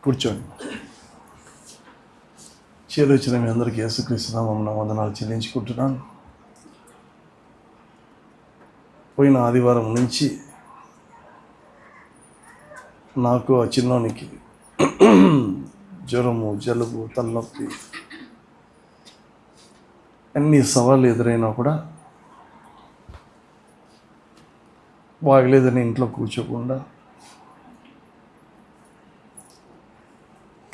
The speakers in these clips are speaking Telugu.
కూర్చోండి. చేరొచ్చిన మీ అందరికీ యేసుక్రీస్తు నామమున వందనాలు చెల్లించుకుంటున్నాను. పోయిన ఆదివారం నుంచి నాకు ఆ చిన్నోనికి జ్వరము, జలుబు, తలనొప్పి అన్ని సవాళ్ళు ఎదురైనా కూడా బాగలేదని ఇంట్లో కూర్చోకుండా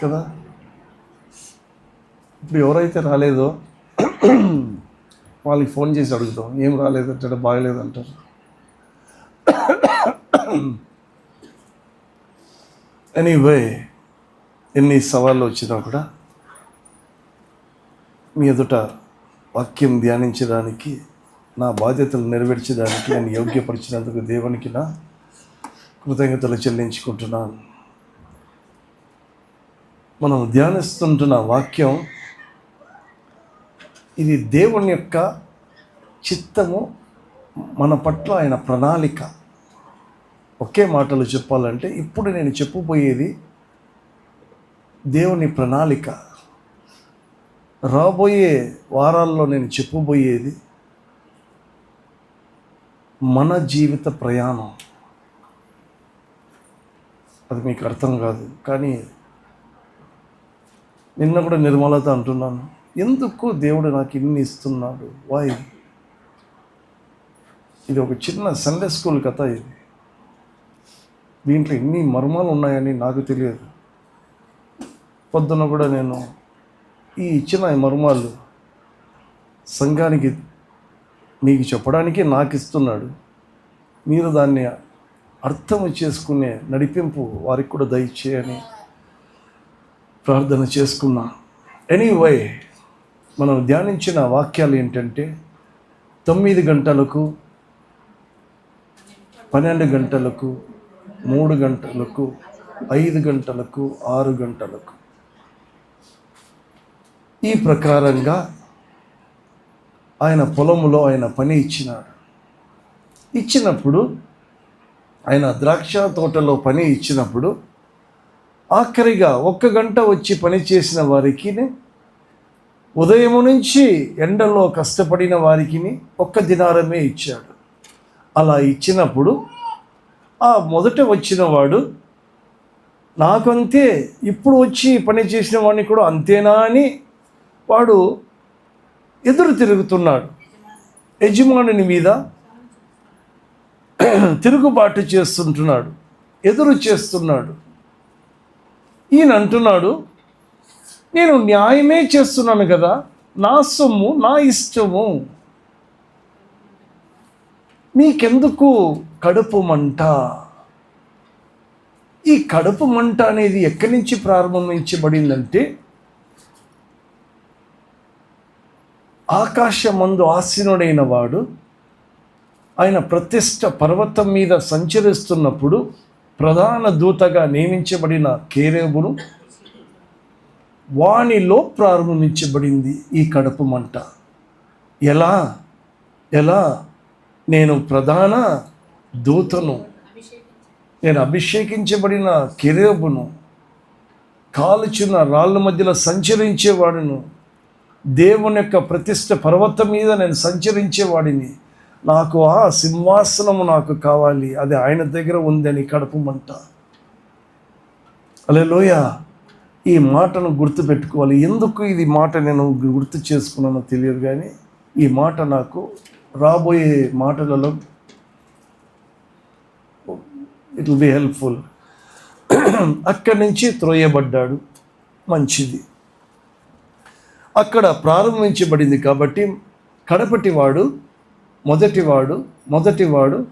కదా, ఇప్పుడు ఎవరైతే రాలేదో వాళ్ళకి ఫోన్ చేసి అడుగుతాం, ఏం రాలేదంటాడు, బాగలేదంటారు. ఎనీవే, ఎన్ని సవాళ్ళు వచ్చినా కూడా మీ ఎదుట వాక్యం ధ్యానించడానికి, నా బాధ్యతలు నెరవేర్చడానికి నేను యోగ్యపరిచినందుకు దేవునికి నా కృతజ్ఞతలు చెల్లించుకుంటున్నాను. మనం ధ్యానిస్తుంటున్న వాక్యం ఇది దేవుని యొక్క చిత్తము, మన పట్ల ఆయన ప్రణాళిక. ఒకే మాటలు చెప్పాలంటే ఇప్పుడు నేను చెప్పబోయేది దేవుని ప్రణాళిక. రాబోయే వారాల్లో నేను చెప్పబోయేది మన జీవిత ప్రయాణం. అది మీకు అర్థం కాదు, కానీ నిన్న కూడా నిర్మలత అంటున్నాను, ఎందుకు దేవుడు నాకు ఇన్ని ఇస్తున్నాడు, వై? ఇది ఒక చిన్న సండే స్కూల్ కథ. ఇది దీంట్లో ఎన్ని మర్మాలు ఉన్నాయని నాకు తెలియదు. పొద్దున కూడా నేను ఈ ఇచ్చిన మర్మాలు సంఘానికి మీకు చెప్పడానికి నాకు ఇస్తున్నాడు. మీరు దాన్ని అర్థం చేసుకునే నడిపింపు వారికి కూడా దయచేయని ప్రార్థన చేసుకున్నా. ఎనీవే, మనం ధ్యానించిన వాక్యాలు ఏంటంటే 9 గంటలకు, 12 గంటలకు, 3 గంటలకు, 5 గంటలకు, 6 గంటలకు, ఈ ప్రకారంగా ఆయన పొలములో ఆయన పని ఇచ్చినాడు. ఇచ్చినప్పుడు ఆయన ద్రాక్ష తోటలో పని ఇచ్చినప్పుడు ఆఖరిగా 1 గంట వచ్చి పని చేసిన వారికి, ఉదయం నుంచి ఎండలో కష్టపడిన వారికి 1 దినారమే ఇచ్చాడు. అలా ఇచ్చినప్పుడు ఆ మొదట వచ్చిన వాడు నాకంతే, ఇప్పుడు వచ్చి పని చేసిన వాడిని కూడా అంతేనా అని వాడు ఎదురు తిరుగుతున్నాడు. యజమానుని మీద తిరుగుబాటు చేస్తుంటున్నాడు, ఎదురు చేస్తున్నాడు. ఈయన అంటున్నాడు, నేను న్యాయమే చేస్తున్నాను కదా, నా సొమ్ము నా ఇష్టము, మీకెందుకు కడుపు మంట? ఈ కడుపు మంట అనేది ఎక్కడి నుంచి ప్రారంభించబడిందంటే, ఆకాశమందు ఆసీనుడైన వాడు ఆయన ప్రతిష్ట పర్వతం మీద సంచరిస్తున్నప్పుడు ప్రధాన దూతగా నియమించబడిన కేరేబును, వానిలో ప్రారంభించబడింది ఈ కడుపు మంట. ఎలా? నేను ప్రధాన దూతను, నేను అభిషేకించబడిన కేరేబును, కాలుచున్న రాళ్ళ మధ్యలో సంచరించేవాడును, దేవుని యొక్క ప్రతిష్ట పర్వతం మీద నేను సంచరించేవాడిని, నాకు ఆ సింహాసనము నాకు కావాలి, అది ఆయన దగ్గర ఉందని కడుపు మంట. హల్లెలూయా. ఈ మాటను గుర్తుపెట్టుకోవాలి. ఎందుకు ఇది మాట నేను గుర్తు చేసుకున్నానో తెలియదు, కానీ ఈ మాట నాకు రాబోయే మాటలలో ఇట్ విల్ బి హెల్ప్ఫుల్. అక్కడి నుంచి త్రోయబడ్డాడు, మంచిది. అక్కడ ప్రారంభించబడింది కాబట్టి కడపటివాడు మొదటివాడు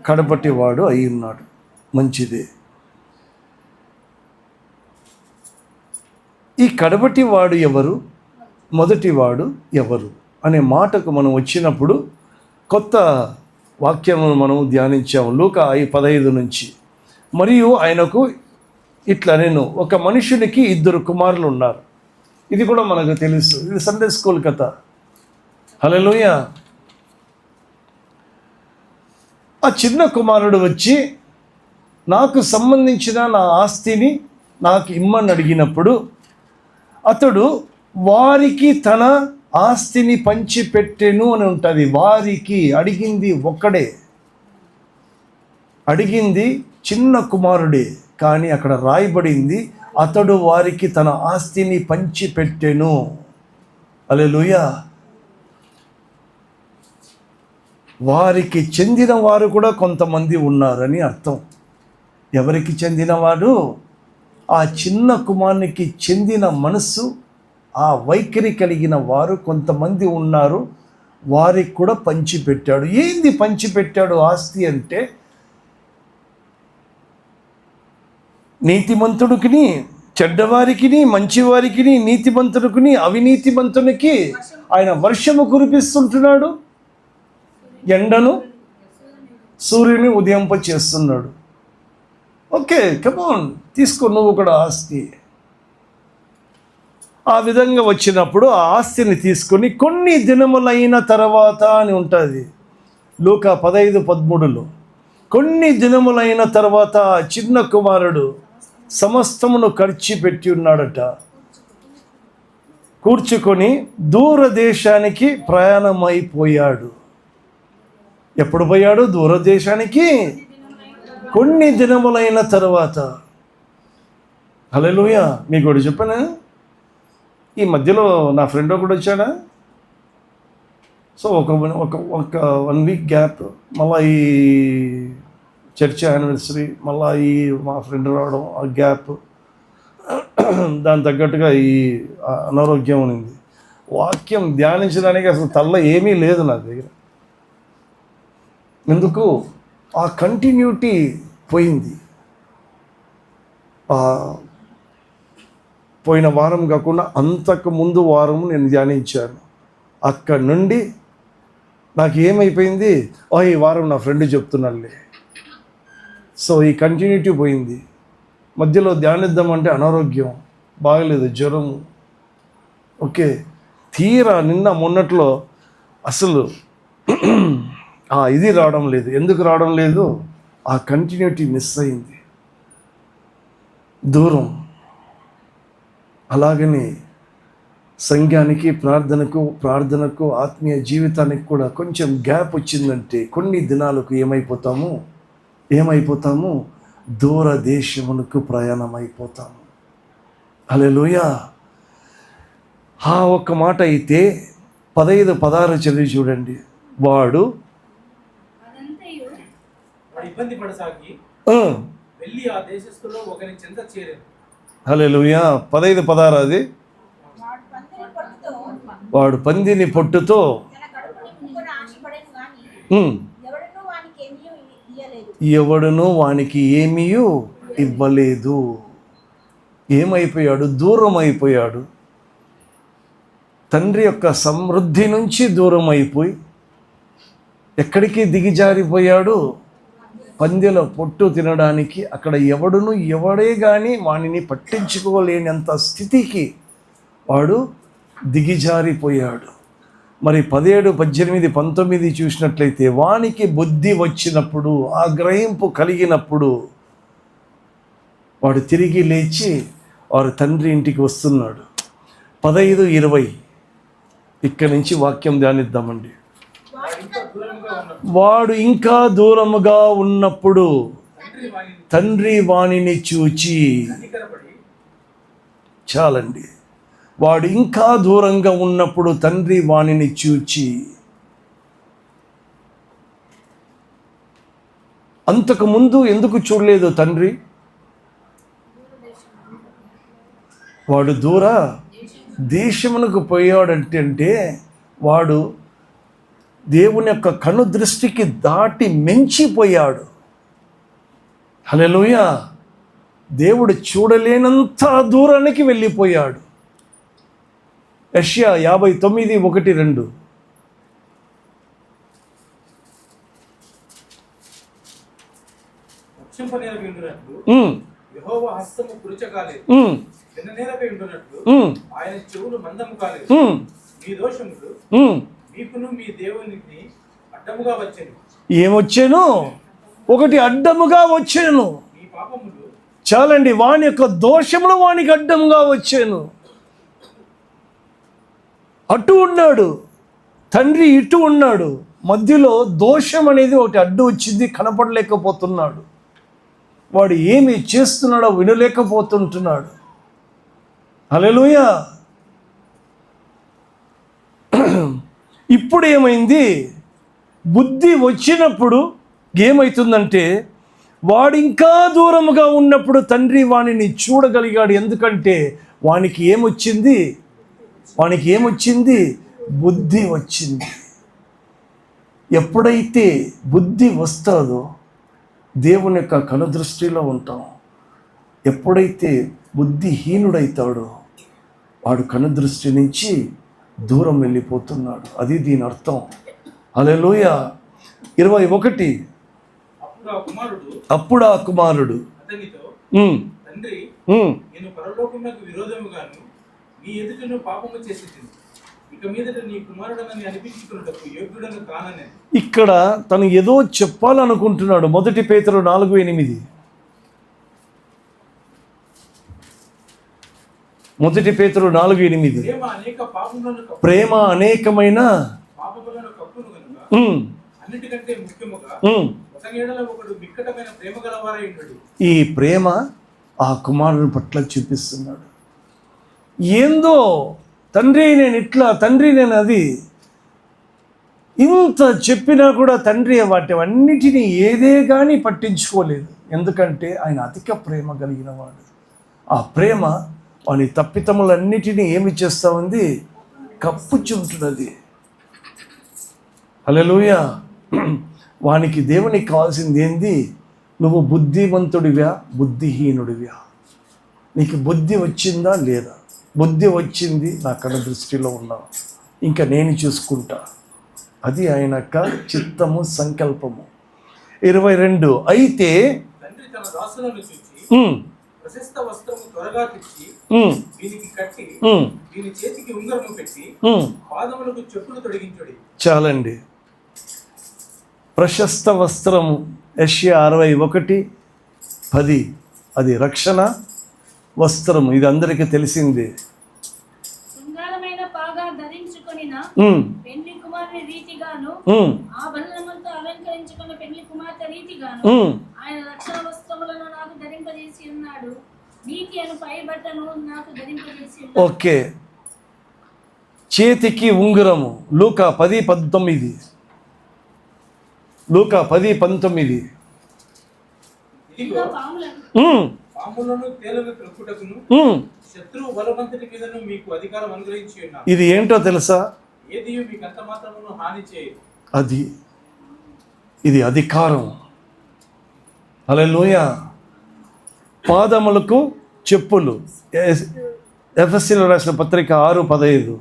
కడపటివాడు అయి ఉన్నాడు, మంచిదే. ఈ కడపటివాడు ఎవరు, మొదటివాడు ఎవరు అనే మాటకు మనం వచ్చినప్పుడు కొత్త వాక్యమును మనం ధ్యానించాము. లూకా 15 నుంచి. మరియు ఆయనకు ఇట్లా, నేను ఒక మనుషునికి 2 కుమారులు ఉన్నారు. ఇది కూడా మనకు తెలుసు, ఇది సండే స్కూల్ కథ. హల్లెలూయా. ఆ చిన్న కుమారుడు వచ్చి నాకు సంబంధించిన నా ఆస్తిని నాకు ఇమ్మని అడిగినప్పుడు అతడు వారికి తన ఆస్తిని పంచిపెట్టెను అని ఉంటుంది. వారికి అడిగింది ఒక్కడే, అడిగింది చిన్న కుమారుడే, కానీ అక్కడ రాయబడింది అతడు వారికి తన ఆస్తిని పంచిపెట్టెను. హల్లెలూయా. వారికి చెందిన వారు కూడా కొంతమంది ఉన్నారని అర్థం. ఎవరికి చెందినవాడు? ఆ చిన్న కుమారునికి చెందిన మనస్సు, ఆ వైఖరి కలిగిన వారు కొంతమంది ఉన్నారు. వారికి కూడా పంచిపెట్టాడు. ఏంది పంచిపెట్టాడు ఆస్తి అంటే? నీతిమంతుడికిని, చెడ్డవారికిని, మంచివారికిని, నీతిమంతుడికిని, అవినీతిమంతునికి ఆయన వర్షము కురిపిస్తుంటున్నాడు, ఎండను సూర్యుని ఉదయింప చేస్తున్నాడు. ఓకే, కమాన్, తీసుకో నువ్వు కూడా ఆస్తి. ఆ విధంగా వచ్చినప్పుడు ఆ ఆస్తిని తీసుకొని కొన్ని దినములైన తర్వాత అని ఉంటుంది లూకా 15:13. కొన్ని దినములైన తర్వాత చిన్న కుమారుడు సమస్తమును ఖర్చు పెట్టి ఉన్నాడట. కూర్చుకొని దూరదేశానికి ప్రయాణమైపోయాడు. ఎప్పుడు పోయాడు దూరదేశానికి? కొన్ని దినములైన తర్వాత. హల్లెలూయా. మీకు కూడా చెప్పానా? ఈ మధ్యలో నా ఫ్రెండ్ ఒకడు వచ్చాడా. సో ఒక 1 వీక్ గ్యాప్, మళ్ళీ ఈ చర్చ్ యానివర్సరీ, మళ్ళీ ఈ మా ఫ్రెండ్ రావడం, ఆ గ్యాప్, దాని తగ్గట్టుగా ఈ అనారోగ్యం ఉంది. వాక్యం ధ్యానించడానికి అసలు తల్ల ఏమీ లేదు నా దగ్గర. ఎందుకు? ఆ కంటిన్యూటీ పోయింది. పోయిన వారం కాకుండా అంతకు ముందు వారము నేను ధ్యానించాను. అక్కడి నుండి నాకు ఏమైపోయింది, ఈ వారం నా ఫ్రెండ్ చెప్తున్నాడులే. సో ఈ కంటిన్యూటీ పోయింది. మధ్యలో ధ్యానిద్దామంటే అనారోగ్యం, బాగలేదు, జ్వరం. ఓకే, తీరా నిన్న మొన్నట్లో అసలు ఇది రావడం లేదు. ఎందుకు రావడం లేదు? ఆ కంటిన్యూటీ మిస్ అయింది, దూరం. అలాగని సంఘానికి, ప్రార్థనకు ఆత్మీయ జీవితానికి కూడా కొంచెం గ్యాప్ వచ్చిందంటే కొన్ని దినాలకు ఏమైపోతాము? దూర దేశమునకు ప్రయాణం అయిపోతాము. హల్లెలూయా. ఒక్క మాట అయితే 15-16 చదివి చూడండి. వాడు హల్లెలూయా. 15-16 అది. వాడు పందిని పొట్టుతో ఎవడును వానికి ఏమీ ఇవ్వలేదు. ఏమైపోయాడు? దూరం అయిపోయాడు. తండ్రి యొక్క సమృద్ధి నుంచి దూరం అయిపోయి ఎక్కడికి దిగిజారిపోయాడు? పందెల పొట్టు తినడానికి. అక్కడ ఎవడే కానీ వానిని పట్టించుకోలేనంత స్థితికి వాడు దిగిజారిపోయాడు. మరి 17, 18, 19 చూసినట్లయితే వానికి బుద్ధి వచ్చినప్పుడు, ఆ గ్రహింపు కలిగినప్పుడు వాడు తిరిగి లేచి వారి తండ్రి ఇంటికి వస్తున్నాడు. 15-20 ఇక్కడి నుంచి వాక్యం ధ్యానిద్దామండి. వాడు ఇంకా దూరముగా ఉన్నప్పుడు తండ్రి వానిని చూచి, చాలండి, వాడు ఇంకా దూరంగా ఉన్నప్పుడు తండ్రి వానిని చూచి, అంతకు ముందు ఎందుకు చూడలేదు తండ్రి? వాడు దూర దేశమునకు పోయాడంటే వాడు దేవుని యొక్క కను దృష్టికి దాటి మించిపోయాడు. హల్లెలూయా. దేవుడు చూడలేనంత దూరానికి వెళ్ళిపోయాడు. యెషయా 59:1-2. ఏమొచ్చాను? ఒకటి అడ్డముగా వచ్చాను. చాలండి, వాని యొక్క దోషములు వానికి అడ్డంగా వచ్చాను. అటు ఉన్నాడు తండ్రి, ఇటు ఉన్నాడు, మధ్యలో దోషం అనేది ఒకటి అడ్డు వచ్చింది, కనపడలేకపోతున్నాడు. వాడు ఏమి చేస్తున్నాడో వినలేకపోతుంటున్నాడు. హల్లెలూయా. ఇప్పుడు ఏమైంది? బుద్ధి వచ్చినప్పుడు ఏమవుతుందంటే, వాడు ఇంకా దూరముగా ఉన్నప్పుడు తండ్రి వానిని చూడగలిగాడు. ఎందుకంటే వానికి ఏమొచ్చింది? బుద్ధి వచ్చింది. ఎప్పుడైతే బుద్ధి వస్తుందో దేవుని యొక్క కనుదృష్టిలో ఉంటాం. ఎప్పుడైతే బుద్ధిహీనుడైతాడో వాడు కనుదృష్టి నుంచి దూరం వెళ్ళిపోతున్నాడు. అది దీని అర్థం. హల్లెలూయా. 21. అప్పుడు ఆ కుమారుడు ఇక్కడ తను ఏదో చెప్పాలనుకుంటున్నాడు. 1 పేతురు 4:8. 1 పేతురు 4:8. ప్రేమ అనేకమైన ఈ ప్రేమ ఆ కుమారుని పట్ల చూపిస్తున్నాడు. ఏందో తండ్రి నేను ఇట్లా, తండ్రి నేను అది, ఇంత చెప్పినా కూడా తండ్రి వాటివన్నిటినీ ఏదే కానీ పట్టించుకోలేదు. ఎందుకంటే ఆయన అధిక ప్రేమ కలిగిన వాడు. ఆ ప్రేమ వాని తప్పితములన్నిటినీ ఏమి చేస్తూ ఉంది? కప్పుచుంటున్నది. హల్లెలూయా. వానికి దేవునికి కావాల్సింది ఏంది? నువ్వు బుద్ధిమంతుడివా, బుద్ధిహీనుడివా? నీకు బుద్ధి వచ్చిందా లేదా? బుద్ధి వచ్చింది, నా కళ్ళ దృష్టిలో ఉన్నావు, ఇంకా నేను చూసుకుంటా. అది ఆయన యొక్క చిత్తము, సంకల్పము. 22. అయితే చాలండి. ప్రశస్త వస్త్రము, యెషయా 61:10. అది రక్షణ వస్త్రము. ఇది అందరికీ తెలిసిందే. ఓకే. చేతికి ఉంగరము, లూకా 10:19. లూకా 10:19. ఇది ఏంటో తెలుసా? ఇది అధికారం. హల్లెలూయా. పాదములకు చెప్పులు, ఎఫెసీయులకు రాసిన పత్రిక 6:15.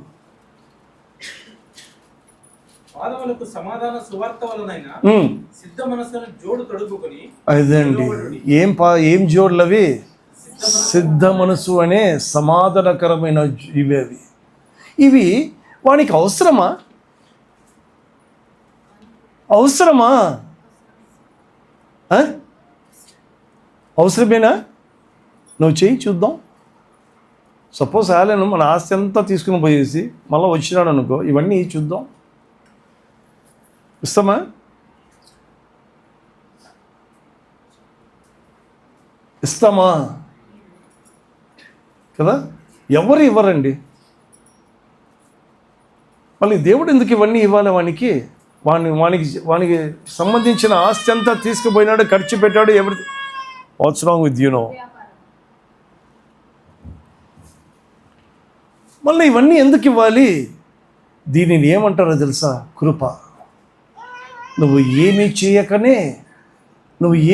పాదములకు సమాధాన సువార్త వలనైన సిద్ధ మనస్సును జోడు తొడుగుకొని. అదండి, ఏం జోడులు అవి? సిద్ధ మనసు అనే సమాధానకరమైన ఇవి. ఇవి వానికి అవసరమా? అవసరమేనా? నువ్వు చెయ్యి చూద్దాం. సపోజ్ ఆలేను మన ఆస్తి అంతా తీసుకుని పోయేసి మళ్ళీ వచ్చినాడు అనుకో, ఇవన్నీ చూద్దాం, ఇస్తామా? ఇస్తామా కదా? ఎవరు ఇవ్వరండి. మళ్ళీ దేవుడు ఎందుకు ఇవన్నీ ఇవ్వాలి వానికి? వానికి సంబంధించిన ఆస్తి అంతా తీసుకుపోయినాడు, ఖర్చు పెట్టాడు. What's wrong with you know? మళ్ళీ ఇవన్నీ ఎందుకు ఇవ్వాలి? దీనిని ఏమంటారో తెలుసా? కృప. నువ్వు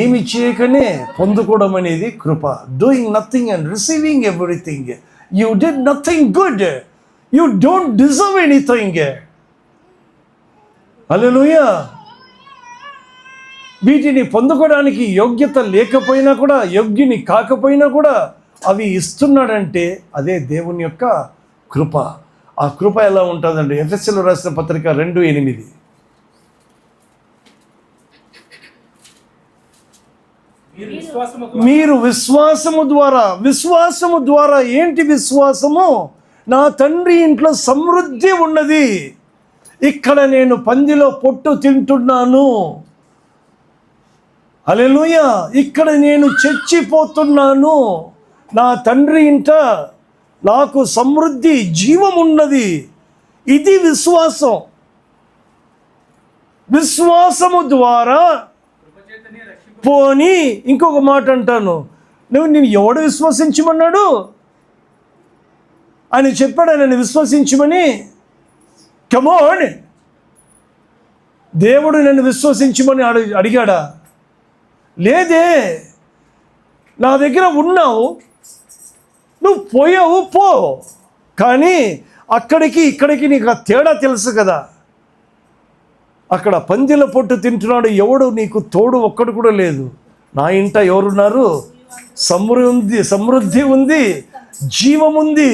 ఏమి చేయకనే పొందుకోవడం అనేది కృప. Doing nothing and receiving everything. You did nothing good. You don't deserve anything. Hallelujah. వీటిని పొందుకోవడానికి యోగ్యత లేకపోయినా కూడా, యోగ్యుని కాకపోయినా కూడా అవి ఇస్తున్నాడంటే అదే దేవుని యొక్క కృప. ఆ కృప ఎలా ఉంటుందండి? ఎఫెసీయులకు రాసిన పత్రిక 2:8. మీరు విశ్వాసము ద్వారా ఏంటి విశ్వాసము? నా తండ్రి ఇంట్లో సమృద్ధి ఉన్నది, ఇక్కడ నేను పందిలో పొట్టు తింటున్నాను, హల్లెలూయా, ఇక్కడ నేను చచ్చిపోతున్నాను, నా తండ్రి ఇంట నాకు సమృద్ధి జీవం ఉన్నది. ఇది విశ్వాసం. విశ్వాసము ద్వారా పోని ఇంకొక మాట అంటాను, నేను ఎవడు విశ్వసించమన్నాడు? ఆయన చెప్పాడు నన్ను విశ్వసించమని. కమోన్, దేవుడు నన్ను విశ్వసించమని అడిగాడా? లేదే. నా దగ్గర ఉన్నావు, నువ్వు పోయావు, పో. కానీ అక్కడికి ఇక్కడికి నీకు ఆ తేడా తెలుసు కదా. అక్కడ పందిల పొట్టు తింటున్నాడు, ఎవడు నీకు తోడు ఒక్కడు కూడా లేదు. నా ఇంట ఎవరున్నారు? సమృద్ధి ఉంది, జీవం ఉంది,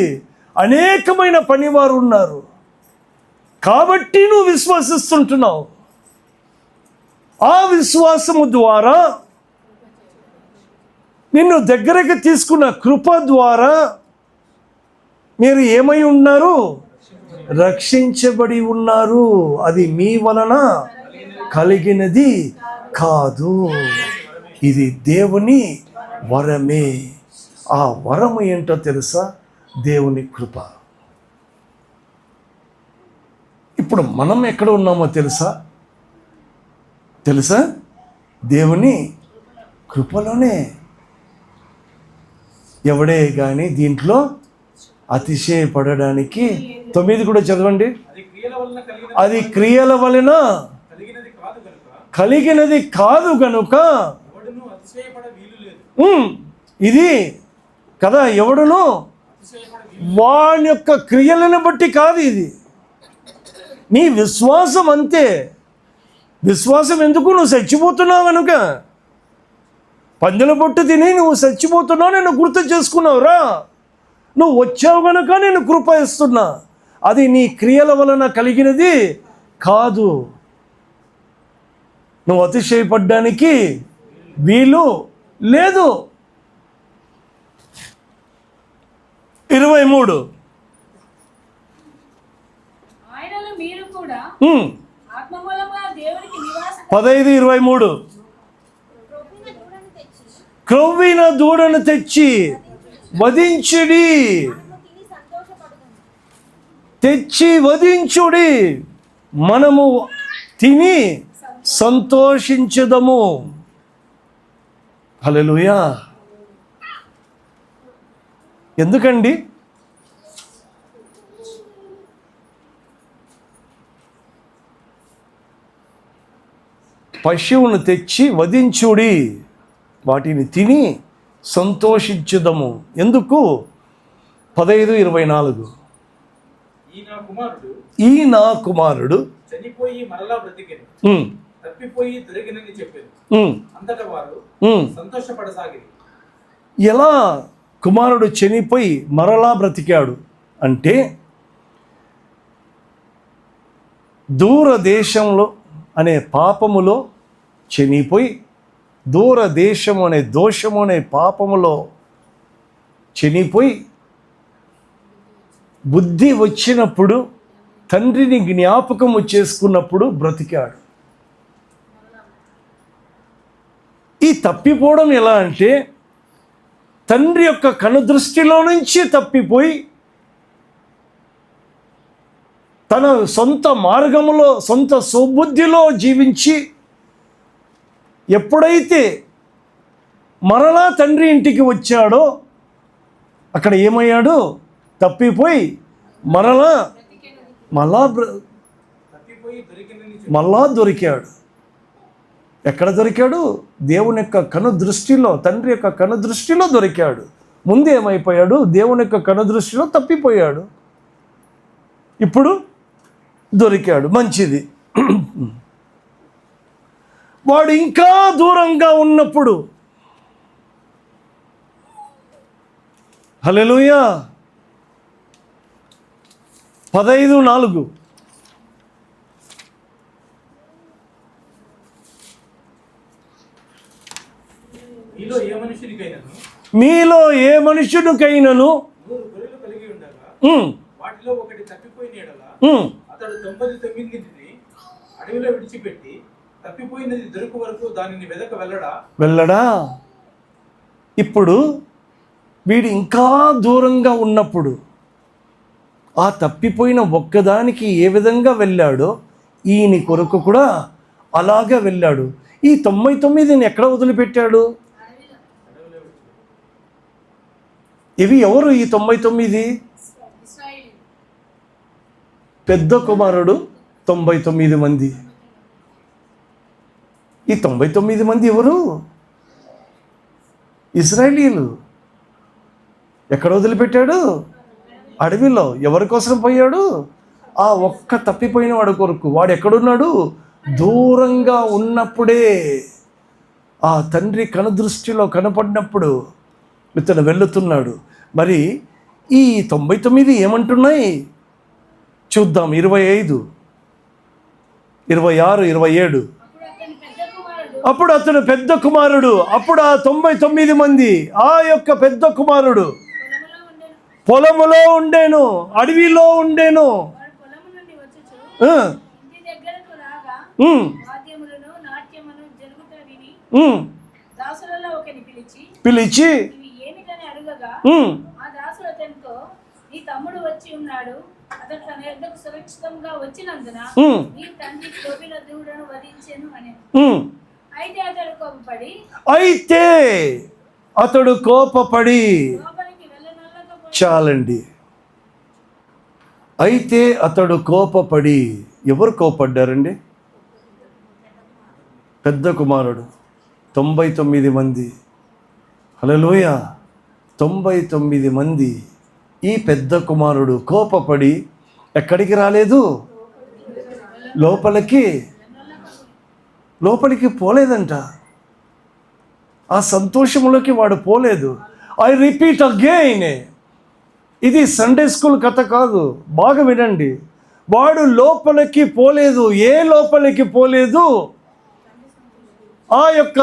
అనేకమైన పనివారు ఉన్నారు. కాబట్టి నువ్వు విశ్వసిస్తుంటున్నావు. ఆ విశ్వాసము ద్వారా నిన్ను దగ్గరకు తీసుకున్న కృప ద్వారా మీరు ఏమై ఉన్నారు? రక్షించబడి ఉన్నారు. అది మీ వలన కలిగినది కాదు, ఇది దేవుని వరమే. ఆ వరము ఏంటో తెలుసా? దేవుని కృప. ఇప్పుడు మనం ఎక్కడ ఉన్నామో తెలుసా? దేవుని కృపలోనే. ఎవడే కానీ దీంట్లో అతిశయపడడానికి 9 కూడా చదవండి. అది క్రియల వలన కలిగినది కాదు గనుక ఇది కదా, ఎవడును వాని యొక్క క్రియలను బట్టి కాదు. ఇది నీ విశ్వాసం అంతే. విశ్వాసం ఎందుకు? నువ్వు చచ్చిపోతున్నావు కనుక. పందుల పొట్టు తిని నువ్వు చచ్చిపోతున్నావు, నేను గుర్తు చేసుకున్నావురా. నువ్వు వచ్చావు కనుక నేను కృప ఇస్తున్నా. అది నీ క్రియల వలన కలిగినది కాదు. నువ్వు అతిశయపడ్డానికి వీలు లేదు. 23 15:23 క్రొవ్విన దూడను తెచ్చి వధించుడి, మనము తిని సంతోషించుదము. హల్లెలూయా. ఎందుకండి? పశువును తెచ్చి వధించుడి, వాటిని తిని సంతోషించుదము. ఎందుకు? 15:24 ఈ నా కుమారుడు చనిపోయి మరలా బ్రతికెను, తప్పిపోయి దొరికినని చెప్పాను. అంతటా వారు సంతోషపడసాగిరి. ఎలా కుమారుడు చనిపోయి మరలా బ్రతికాడు అంటే, దూరదేశంలో అనే పాపములో చనిపోయి, దూరదేశము అనే దోషము అనే పాపములో చనిపోయి, బుద్ధి వచ్చినప్పుడు, తండ్రిని జ్ఞాపకము చేసుకున్నప్పుడు బ్రతికాడు. ఈ తప్పిపోవడం ఎలా అంటే, తండ్రి యొక్క కనుదృష్టిలో నుంచి తప్పిపోయి తన సొంత మార్గములో, సొంత సుబుద్ధిలో జీవించి, ఎప్పుడైతే మరలా తండ్రి ఇంటికి వచ్చాడో అక్కడ ఏమయ్యాడు? తప్పిపోయి మళ్ళా దొరికాడు. ఎక్కడ దొరికాడు? దేవుని యొక్క కనుదృష్టిలో, తండ్రి యొక్క కనుదృష్టిలో దొరికాడు. ముందు ఏమైపోయాడు? దేవుని యొక్క కనుదృష్టిలో తప్పిపోయాడు, ఇప్పుడు దొరికాడు. మంచిది. వాడు ఇంకా దూరంగా ఉన్నప్పుడు, హల్లెలూయా, 15:4 ఈ మీలో ఏ మనుషునికైనను 100 గొర్రెలు కలిగి ఉండగా ఉమ్, వాటిలో ఒకటి తప్పిపోయిన ఎడల ఉమ్, అతడు 99 అడవిలో విడిచిపెట్టి తప్పిపోయినది దొరకు వరకు దానిని వెదక వెళ్ళడా. ఇప్పుడు వీడు ఇంకా దూరంగా ఉన్నప్పుడు ఆ తప్పిపోయిన ఒక్కదానికి ఏ విధంగా వెళ్ళాడో ఈయన కొరకు కూడా అలాగే వెళ్ళాడు. ఈ 99ని ఎక్కడ వదిలిపెట్టాడు? ఇవి ఎవరు ఈ 99? పెద్ద కుమారుడు 99 మంది. ఈ 99 మంది ఎవరు? ఇశ్రాయేలీయులు. ఎక్కడ వదిలిపెట్టాడు? అడవిలో. ఎవరి కోసం పోయాడు? ఆ ఒక్క తప్పిపోయిన వాడి కొరకు. వాడు ఎక్కడున్నాడు? దూరంగా ఉన్నప్పుడే ఆ తండ్రి కనుదృష్టిలో కనపడినప్పుడు ఇతను వెళుతున్నాడు. మరి ఈ 99 ఏమంటున్నాయి చూద్దాం. 25, 26, 27. అప్పుడు అతను పెద్ద కుమారుడు. అప్పుడు ఆ 99 మంది ఆ యొక్క పెద్ద కుమారుడు పొలములో ఉండేను, అడవిలో ఉండేను. పిలిచి తమ్ముడు వచ్చి ఉన్నాడు, అతడు తన యొద్దకు సురక్షితంగా వచ్చినందున నీ తండ్రి కోపిన దూడను వధించెను అని. అయితే అతడు కోపపడి చాలండి. అయితే అతడు కోపపడి. ఎవరు కోపడ్డారండి? పెద్ద కుమారుడు. 99 మంది. హల్లెలూయా. 99 మంది. ఈ పెద్ద కుమారుడు కోపపడి ఎక్కడికి రాలేదు? లోపలికి పోలేదంట. ఆ సంతోషంలోకి వాడు పోలేదు. ఐ రిపీట్ అగైన్, ఇది సండే స్కూల్ కథ కాదు, బాగా వినండి. వాడు లోపలికి పోలేదు. ఏ లోపలికి పోలేదు? ఆ యొక్క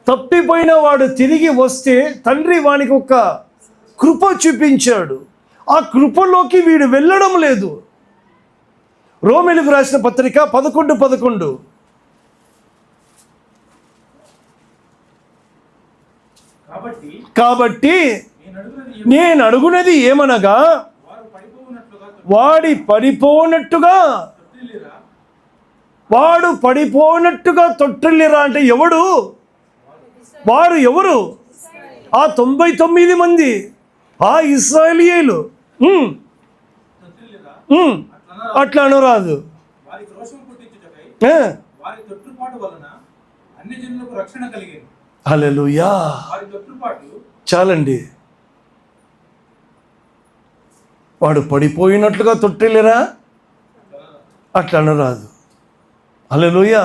తప్పిపోయిన వాడు తిరిగి వస్తే తండ్రి వానికి ఒక కృప చూపించాడు. ఆ కృపలోకి వీడు వెళ్ళడం లేదు. రోమీయులకు రాసిన పత్రిక 11:11. కాబట్టి నేను అడుగునది ఏమనగా, వాడు పడిపోనట్టుగా తొట్టిల్లిరా అంటే ఎవడు? వారు ఎవరు? ఆ 99 మంది, ఆ ఇశ్రాయేలీయులు. అట్లా అనరాదు. హల్లెలూయా. చాలండి. వాడు పడిపోయినట్లుగా తొట్టిల్లిరా అట్లా అనరాదు. హల్లెలూయా.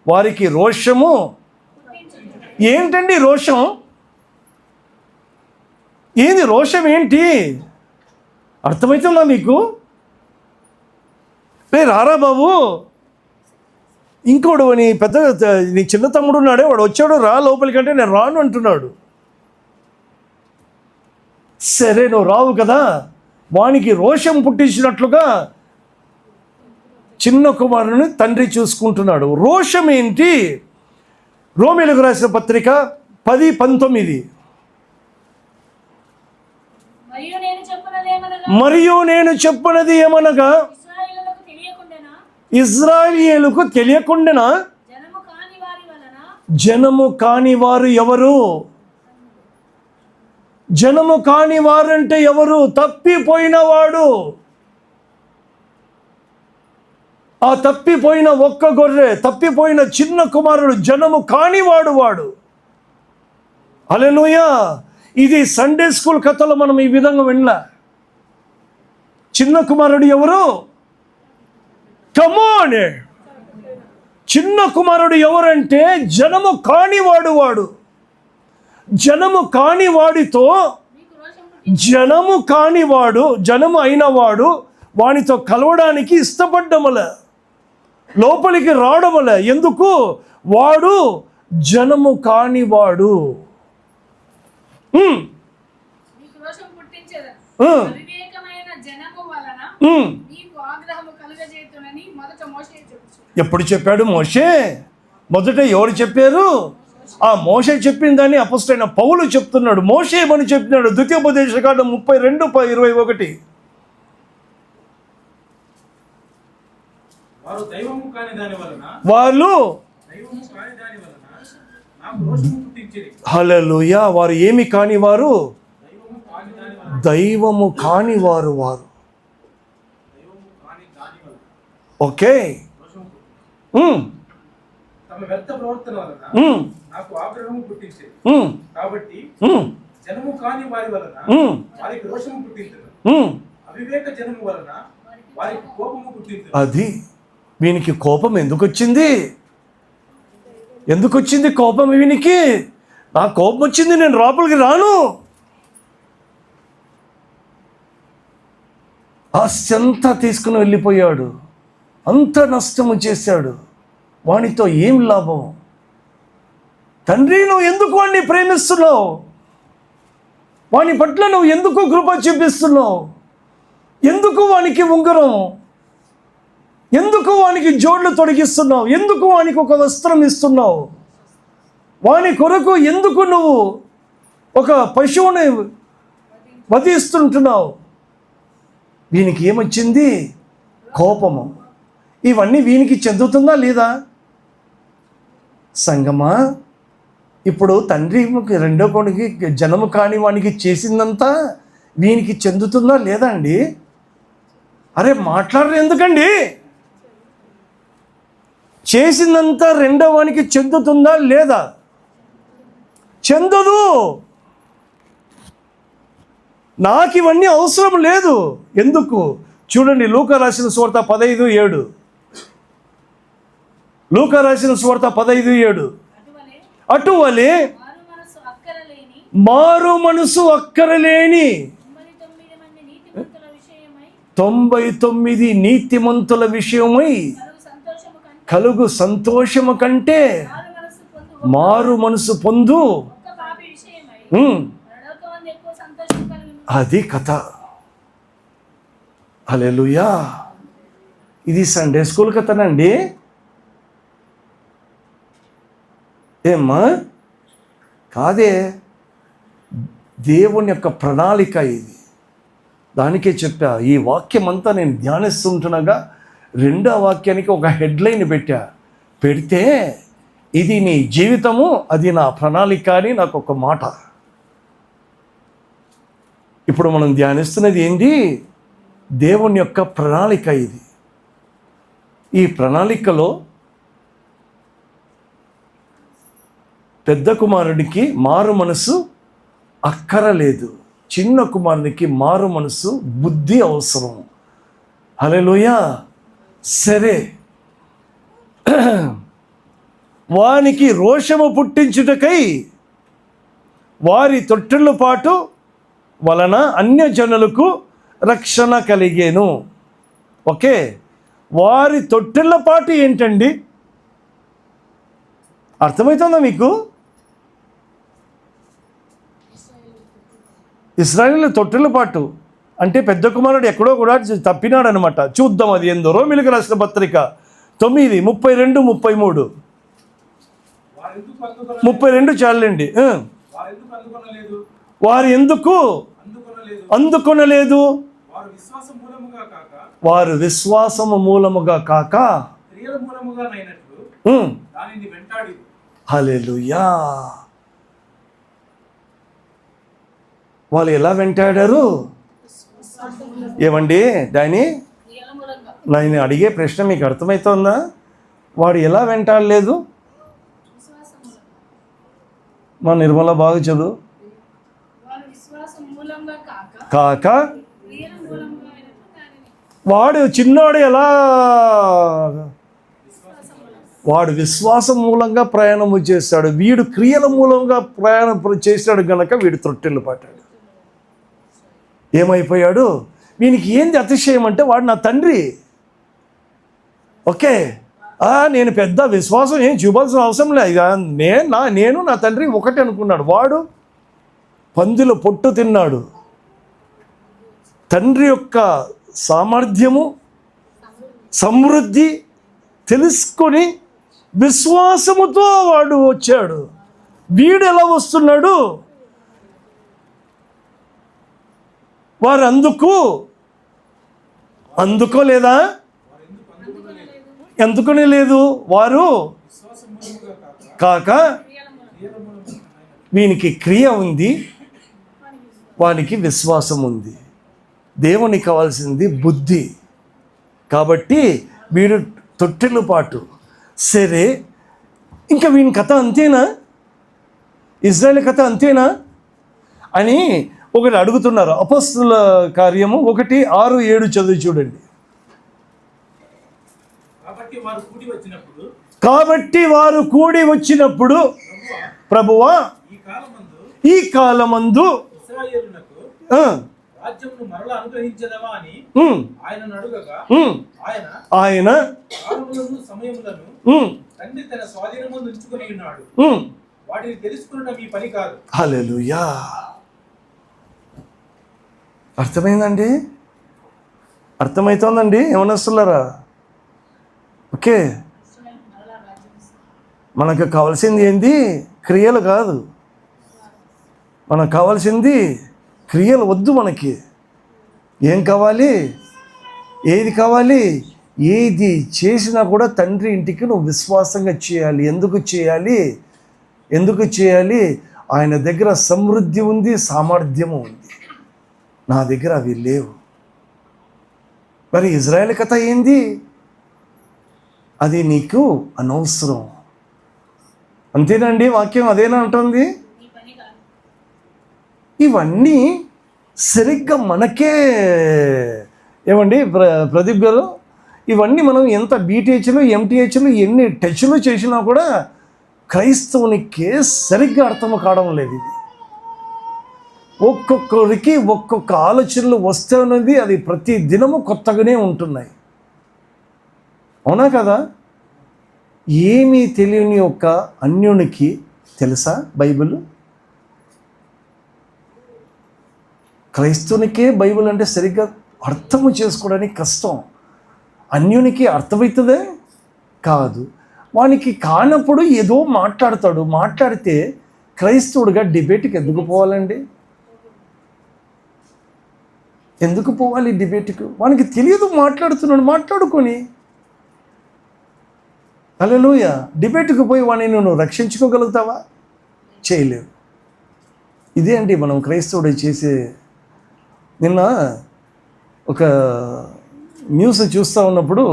వారికి రోషము. ఏంటండి రోషం? ఏంది రోషం? ఏంటి అర్థమవుతుందా మీకు? రారా బాబు, ఇంకోడు నీ చిన్న తమ్ముడు ఉన్నాడే, వాడు వచ్చాడు, రా లోపలికంటే నేను రాను అంటున్నాడు. సరే నువ్వు రావు కదా, వానికి రోషం పుట్టించినట్లుగా చిన్న కుమారుని తండ్రి చూసుకుంటున్నాడు. రోషం ఏంటి? రోమీయులకు రాసిన పత్రిక 10:19. మరియు నేను చెప్పినది ఏమనగా, ఇశ్రాయేలీయులకు తెలియకుండానా? జనము కాని వారు ఎవరు? జనము కాని వారు అంటే ఎవరు? తప్పిపోయిన వాడు. ఆ తప్పిపోయిన ఒక్క గొర్రె, తప్పిపోయిన చిన్న కుమారుడు జనము కానివాడు వాడు. హల్లెలూయా. ఇది సండే స్కూల్ కథలో మనం ఈ విధంగా వినలా. చిన్న కుమారుడు ఎవరు? కమోన్. చిన్న కుమారుడు ఎవరంటే జనము కానివాడు వాడు. జనము కాని వాడితో, జనము కానివాడు, జనము అయిన వాడు వానితో కలవడానికి ఇష్టపడ్డమల, లోపలికి రావడమల. ఎందుకు? వాడు జనము కానివాడు. నీకు రోషం పుట్టించేదను. ఉమ్, అవివేకమైన జనము వలన ఉమ్. నీకు ఆగ్రహము కలుగజేతునని మొదట మోషే చెప్పుచు. ఎప్పుడు చెప్పాడు మోషే? మొదట ఎవరు చెప్పారు? ఆ మోషే చెప్పిన దాన్ని అపొస్తలుడైన పౌలు చెప్తున్నాడు. మోషే ఏమని చెప్పినాడు? ద్వితీయోపదేశకాండం 32:21. వారు దైవము కాని దాని వలన వాళ్ళు నాకు రోషము పుట్టించిరి. హల్లెలూయా. వారు ఏమి కాని వారు? దైవము కాని దాని వలన దైవము కాని వారు. దైవము కాని దాని వలన ఓకే. రోషము పుట్టించిరి. ఉమ్, తమ వ్యర్థ ప్రవర్తన వలన ఉమ్, నాకు ఆగ్రహము పుట్టించిరి. ఉమ్, కాబట్టి ఉమ్, జనము కాని వారి వలన ఉమ్, వారికి రోషము పుట్టించరు. ఉమ్. అవివేక జనము వలన వారికి కోపము పుట్టించరు. అది వీనికి కోపం ఎందుకు వచ్చింది? ఎందుకు వచ్చింది కోపం వీనికి? నా కోపం వచ్చింది, నేను లోపలికి రాను. ఆస్తి అంతా తీసుకుని వెళ్ళిపోయాడు, అంత నష్టము చేశాడు. వానితో ఏం లాభం? తండ్రి, నువ్వు ఎందుకు వాడిని ప్రేమిస్తున్నావు? వాని పట్ల నువ్వు ఎందుకు కృప చూపిస్తున్నావు? ఎందుకు వానికి ఉంగరం? ఎందుకు వానికి జోడ్లు తొడిగిస్తున్నావు? ఎందుకు వానికి ఒక వస్త్రం ఇస్తున్నావు? వాని కొరకు ఎందుకు నువ్వు ఒక పశువుని వధిస్తుంటున్నావు? వీనికి ఏమొచ్చింది? కోపము. ఇవన్నీ వీనికి చెందుతుందా లేదా? సంగమా, ఇప్పుడు తండ్రి రెండో కొడుకు జనము కాని వానికి చేసిందంతా వీనికి చెందుతుందా లేదా అండి? అరే మాట్లాడరు ఎందుకండి? చేసిందంతా రెండో వానికి చెందుతుందా లేదా? చెందదు. నాకు ఇవన్నీ అవసరం లేదు. ఎందుకు? చూడండి, లూకా రాసిన సువార్త 15:7. లూకా రాసిన సువార్త 15:7. అటువలే మారు మనసు అక్కరలేని 99 నీతిమంతుల విషయమై కలుగు సంతోషము కంటే మారు మనసు పొందు. అది కథ. హల్లెలూయా. ఇది సండే స్కూల్ కథనండి. ఏమ్మా? కాదే, దేవుని యొక్క ప్రణాళిక ఇది. దానికే చెప్పా, ఈ వాక్యం అంతా నేను ధ్యానిస్తుంటునగా రెండో వాక్యానికి ఒక హెడ్లైన్ పెడితే ఇది నీ జీవితము, అది నా ప్రణాళిక అని నాకు ఒక మాట. ఇప్పుడు మనం ధ్యానిస్తున్నది ఏంటి? దేవుని యొక్క ప్రణాళిక ఇది. ఈ ప్రణాళికలో పెద్ద కుమారుడికి మారు మనసు అక్కరలేదు, చిన్న కుమారునికి మారు మనసు బుద్ధి అవసరం. హల్లెలూయా. సరే, వానికి రోషము పుట్టించుటకై వారి తొట్టిల్లుపాటు వలన అన్యజనులకు రక్షణ కలిగేను. ఓకే, వారి తొట్టిల్లపాటు ఏంటండి? అర్థమవుతుందా మీకు? ఇశ్రాయేలు తొట్టిల్లపాటు అంటే పెద్ద కుమారుడు ఎక్కడో కూడా తప్పినాడు అనమాట. చూద్దాం అది ఏందో. రోమీయులకు రాసిన పత్రిక 9:32-33. 32 చాలండి. వారు ఎందుకు అందుకొనలేదు? వారు విశ్వాసము మూలముగా కాక హల్లెలూయా. వాళ్ళు ఎలా వెంటాడారు? ఏమండి డానీ, నేను అడిగే ప్రశ్న మీకు అర్థమవుతుందా? వాడు ఎలా వెంటాడలేదు? మా నిర్మల బాగా చదువు. కాక వాడు చిన్నవాడు ఎలా? వాడు విశ్వాసం మూలంగా ప్రయాణము చేశాడు, వీడు క్రియల మూలంగా ప్రయాణం చేశాడు గనక వీడు త్రొట్టెళ్ళు పట్టాడు. ఏమైపోయాడు? వీనికి ఏంది అతిశయం అంటే వాడు నా తండ్రి. ఓకే, నేను పెద్ద విశ్వాసం ఏం చూపాల్సిన అవసరం లేదు, నేను నా తండ్రి ఒకటి అనుకున్నాడు. వాడు పందుల పొట్టు తిన్నాడు. తండ్రి యొక్క సామర్థ్యము, సమృద్ధి తెలుసుకొని విశ్వాసముతో వాడు వచ్చాడు. వీడు ఎలా వస్తున్నాడు? వారు అందుకోలేదా? ఎందుకని లేదు? వారు కాక వీనికి క్రియ ఉంది, వానికి విశ్వాసం ఉంది. దేవునికి కావాల్సింది బుద్ధి. కాబట్టి వీడు తొట్టెలు పాటు. సరే, ఇంకా వీని కథ అంతేనా? ఇజ్రాయేల్ కథ అంతేనా అని ఒకటి అడుగుతున్నారు. అపొస్తలుల కార్యము 1:6-7 చదివి చూడండి. కాబట్టి వారు కూడి వచ్చినప్పుడు ప్రభువా ఈ కాలమందు రాజ్యమును మరలా అనుగ్రహించదవా అని ఆయనను అడుగగా ఆయన కాలములను సమయములను తండ్రి తన స్వాధీనమును ఉంచుకొని ఉన్నాడు. వాటిని తెలుసుకున్న మీ పని కాదు. హల్లెలూయా. అర్థమైందండి? అర్థమవుతోందండి యవనస్తులారా? ఓకే, మనకు కావాల్సింది ఏంది? క్రియలు కాదు. మనకు కావాల్సింది క్రియలు వద్దు. మనకి ఏం కావాలి? ఏది కావాలి? ఏది చేసినా కూడా తండ్రి ఇంటికి నువ్వు విశ్వాసంగా చేయాలి. ఎందుకు చేయాలి? ఆయన దగ్గర సమృద్ధి ఉంది, సామర్థ్యము ఉంది. నా దగ్గర అవి లేవు. మరి ఇజ్రాయేల్ కథ ఏంది? అది నీకు అనవసరం. అంతేనండి? వాక్యం అదేనా అంటుంది? ఇవన్నీ సరిగ్గా మనకే ఏమండి ప్రదీప్ గారు, ఇవన్నీ మనం ఎంత బీటీహెచ్లు, ఎంటీహెచ్లు, ఎన్ని టచ్లు చేసినా కూడా క్రైస్తవునికి సరిగ్గా అర్థం కావడం లేదు. ఇది ఒక్కొక్కరికి ఒక్కొక్క ఆలోచనలు వస్తే ఉన్నది. అది ప్రతి దినము కొత్తగానే ఉంటున్నాయి. అవునా కదా? ఏమీ తెలియని ఒక అన్యునికి తెలుసా బైబిల్? క్రైస్తవునికే బైబిల్ అంటే సరిగ్గా అర్థము చేసుకోవడానికి కష్టం. అన్యునికి అర్థమవుతుందే కాదు. వానికి కానప్పుడు ఏదో మాట్లాడతాడు. మాట్లాడితే క్రైస్తవుడిగా డిబేట్కి ఎందుకు పోవాలండి? ఎందుకు పోవాలి డిబేట్కు? వానికి తెలియదు, మాట్లాడుతున్నాడు, మాట్లాడుకొని. హల్లెలూయా. డిబేట్కు పోయి వాడిని నువ్వు రక్షించుకోగలుగుతావా? చేయలేవు. ఇదే అండి మనం క్రైస్తవుడు చేసే. నిన్న ఒక న్యూస్ చూస్తూ ఉన్నప్పుడు